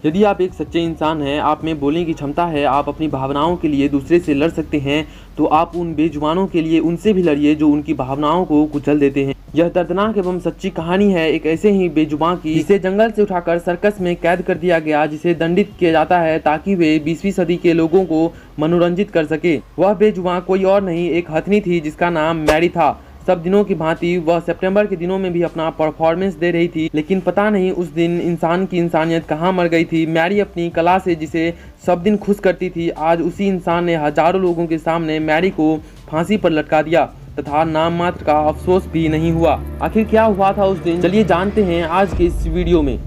यदि आप एक सच्चे इंसान हैं, आप में बोलने की क्षमता है, आप अपनी भावनाओं के लिए दूसरे से लड़ सकते हैं, तो आप उन बेजुबानों के लिए उनसे भी लड़िए जो उनकी भावनाओं को कुचल देते हैं। यह दर्दनाक एवं सच्ची कहानी है एक ऐसे ही बेजुबान की जिसे जंगल से उठाकर सर्कस में कैद कर दिया गया, जिसे दंडित किया जाता है ताकि वे 20वीं सदी के लोगों को मनोरंजित कर सके। वह बेजुबान कोई और नहीं, एक हथनी थी जिसका नाम मैरी था। सब दिनों की भांति वह सितंबर के दिनों में भी अपना परफॉर्मेंस दे रही थी, लेकिन पता नहीं उस दिन इंसान की इंसानियत कहाँ मर गई थी। मैरी अपनी कला से जिसे सब दिन खुश करती थी, आज उसी इंसान ने हजारों लोगों के सामने मैरी को फांसी पर लटका दिया तथा नाम मात्र का अफसोस भी नहीं हुआ। आखिर क्या हुआ था उस दिन, चलिए जानते हैं आज के इस वीडियो में।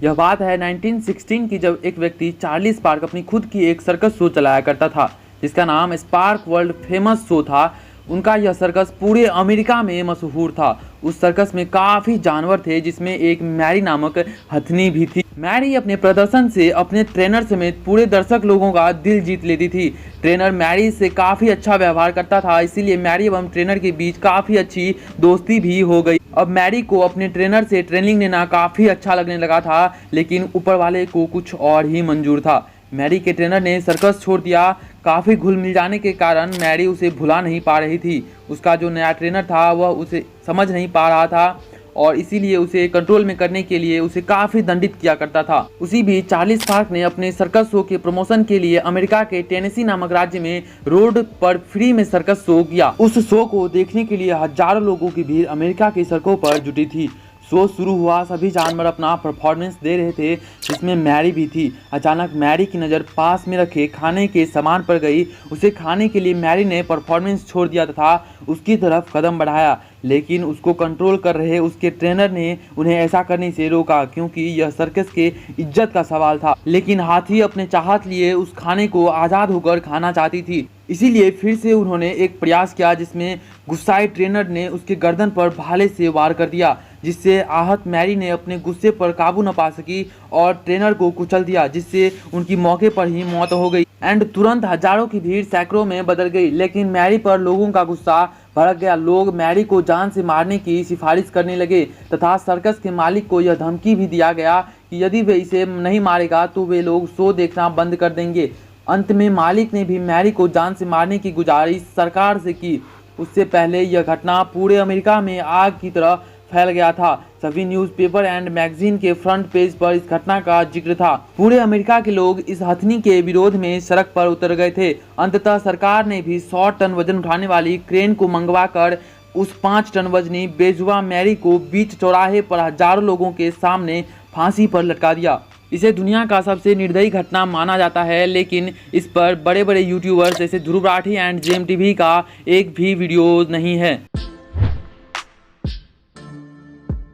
यह बात है 1916 की, जब एक व्यक्ति चार्ली स्पार्क अपनी खुद की एक सर्कस शो चलाया करता था जिसका नाम स्पार्क वर्ल्ड फेमस शो था। उनका यह सर्कस पूरे अमेरिका में मशहूर था। उस सर्कस में काफ़ी जानवर थे जिसमें एक मैरी नामक हथनी भी थी। मैरी अपने प्रदर्शन से अपने ट्रेनर समेत पूरे दर्शक लोगों का दिल जीत लेती थी। ट्रेनर मैरी से काफ़ी अच्छा व्यवहार करता था, इसीलिए मैरी एवं ट्रेनर के बीच काफ़ी अच्छी दोस्ती भी हो गई। अब मैरी को अपने ट्रेनर से ट्रेनिंग लेना काफ़ी अच्छा लगने लगा था, लेकिन ऊपर वाले को कुछ और ही मंजूर था। मैरी के ट्रेनर ने सर्कस छोड़ दिया। काफ़ी घुल मिल जाने के कारण मैरी उसे भुला नहीं पा रही थी। उसका जो नया ट्रेनर था वह उसे समझ नहीं पा रहा था और इसीलिए उसे कंट्रोल में करने के लिए उसे काफ़ी दंडित किया करता था। उसी बीच चार्ली स्पार्क ने अपने सर्कस शो के प्रमोशन के लिए अमेरिका के टेनेसी नामक राज्य में रोड पर फ्री में सर्कस शो किया। उस शो को देखने के लिए हजारों लोगों की भीड़ अमेरिका की सड़कों पर जुटी थी। शो शुरू हुआ, सभी जानवर अपना परफॉर्मेंस दे रहे थे जिसमें मैरी भी थी। अचानक मैरी की नज़र पास में रखे खाने के सामान पर गई। उसे खाने के लिए मैरी ने परफॉर्मेंस छोड़ दिया तथा उसकी तरफ कदम बढ़ाया, लेकिन उसको कंट्रोल कर रहे उसके ट्रेनर ने उन्हें ऐसा करने से रोका क्योंकि यह सर्कस के इज्जत का सवाल था। लेकिन हाथी अपने चाहत लिए उस खाने को आज़ाद होकर खाना चाहती थी, इसीलिए फिर से उन्होंने एक प्रयास किया जिसमें गुस्साए ट्रेनर ने उसके गर्दन पर भाले से वार कर दिया, जिससे आहत मैरी ने अपने गुस्से पर काबू न पा सकी और ट्रेनर को कुचल दिया, जिससे उनकी मौके पर ही मौत हो गई। एंड तुरंत हजारों की भीड़ सैकड़ों में बदल गई, लेकिन मैरी पर लोगों का गुस्सा भड़क गया। लोग मैरी को जान से मारने की सिफारिश करने लगे तथा सर्कस के मालिक को यह धमकी भी दिया गया कि यदि वे इसे नहीं मारेगा तो वे लोग शो देखना बंद कर देंगे। अंत में मालिक ने भी मैरी को जान से मारने की गुजारिश सरकार से की। उससे पहले यह घटना पूरे अमेरिका में आग की तरह फैल गया था। सभी न्यूज़पेपर एंड मैगजीन के फ्रंट पेज पर इस घटना का जिक्र था। पूरे अमेरिका के लोग इस हथनी के विरोध में सड़क पर उतर गए थे। अंततः सरकार ने भी 100 टन वजन उठाने वाली क्रेन को मंगवाकर उस 5 टन वजनी बेजुबा मैरी को बीच चौराहे पर हजारों लोगों के सामने फांसी पर लटका दिया। इसे दुनिया का सबसे निर्दयी घटना माना जाता है, लेकिन इस पर बड़े बड़े यूट्यूबर्स जैसे Dhruv Rathee and JM TV का एक भी वीडियो नहीं है।